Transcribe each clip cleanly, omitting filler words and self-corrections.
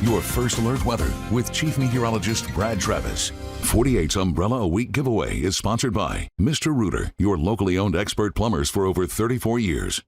Your first alert weather with Chief Meteorologist Brad Travis. 48's Umbrella a Week giveaway is sponsored by Mr. Rooter, your locally owned expert plumbers for over 34 years.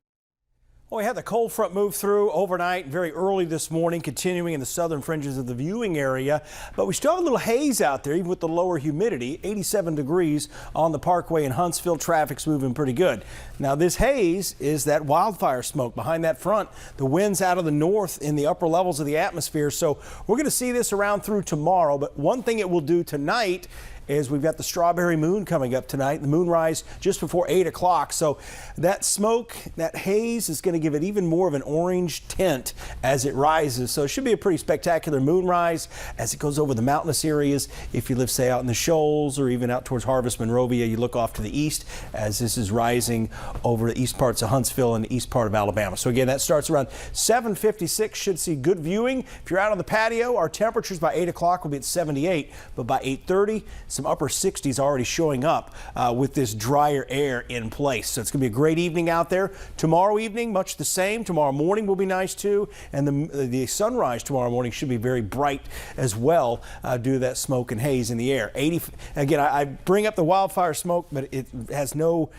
Well, we had the cold front move through overnight, very early this morning, continuing in the southern fringes of the viewing area. But we still have a little haze out there, even with the lower humidity. 87 degrees on the Parkway in Huntsville. Traffic's moving pretty good. Now, this haze is that wildfire smoke behind that front. The wind's out of the north in the upper levels of the atmosphere. So we're going to see this around through tomorrow. But one thing it will do tonight is we've got the strawberry moon coming up tonight, the moonrise just before 8 o'clock. So that smoke, that haze is going to give it even more of an orange tint as it rises. So it should be a pretty spectacular moonrise as it goes over the mountainous areas. If you live, say, out in the Shoals or even out towards Harvest, Monrovia, you look off to the east as this is rising over the east parts of Huntsville and the east part of Alabama. So again, that starts around 7:56. Should see good viewing. If you're out on the patio, our temperatures by 8 o'clock will be at 78, but by 8:30, some upper 60s already showing up with this drier air in place. So it's going to be a great evening out there. Tomorrow evening, much the same. Tomorrow morning will be nice too. And the sunrise tomorrow morning should be very bright as well due to that smoke and haze in the air. Again, I bring up the wildfire smoke, but it has no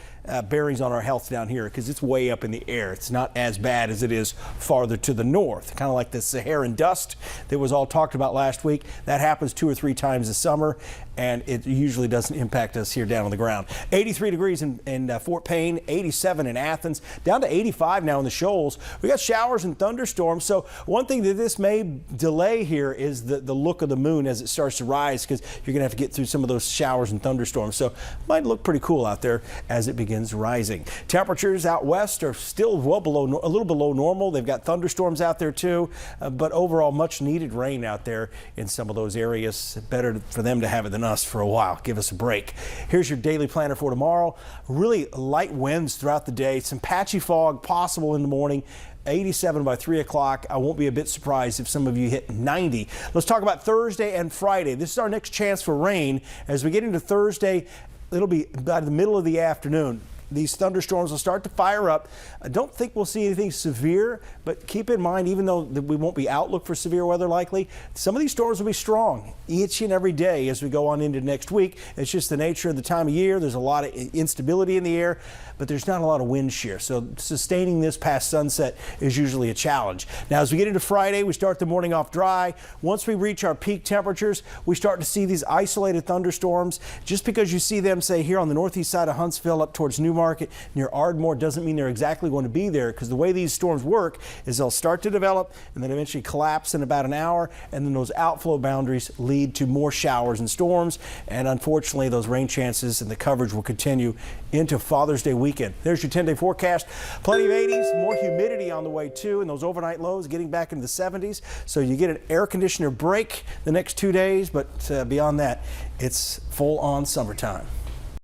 bearings on our health down here because it's way up in the air. It's not as bad as it is farther to the north, kind of like the Saharan dust that was all talked about last week. That happens 2 or 3 times a summer, and it usually doesn't impact us here down on the ground. 83 degrees in Fort Payne, 87 in Athens, down to 85 now in the Shoals. We got showers and thunderstorms. So one thing that this may delay here is the look of the moon as it starts to rise, because you're going to have to get through some of those showers and thunderstorms. So it might look pretty cool out there as it begins rising. Temperatures out west are still well below, a little below normal. They've got thunderstorms out there too, but overall much needed rain out there in some of those areas. Better for them to have it than us for a while. Give us a break. Here's your daily planner for tomorrow. Really light winds throughout the day. Some patchy fog possible in the morning. 87 by 3 o'clock. I won't be a bit surprised if some of you hit 90. Let's talk about Thursday and Friday. This is our next chance for rain. As we get into Thursday, it'll be by the middle of the afternoon. These thunderstorms will start to fire up. I don't think we'll see anything severe, but keep in mind, even though we won't be outlook for severe weather likely, some of these storms will be strong each and every day as we go on into next week. It's just the nature of the time of year. There's a lot of instability in the air, but there's not a lot of wind shear. So sustaining this past sunset is usually a challenge. Now, as we get into Friday, we start the morning off dry. Once we reach our peak temperatures, we start to see these isolated thunderstorms. Just because you see them, say, here on the northeast side of Huntsville up towards Newmarket near Ardmore doesn't mean they're exactly going to be there, because the way these storms work is they'll start to develop and then eventually collapse in about an hour, and then those outflow boundaries lead to more showers and storms, and unfortunately those rain chances and the coverage will continue into Father's Day weekend. There's your 10-day forecast. Plenty of 80s, more humidity on the way too, and those overnight lows getting back into the 70s. So you get an air conditioner break the next 2 days, but beyond that, it's full on summertime.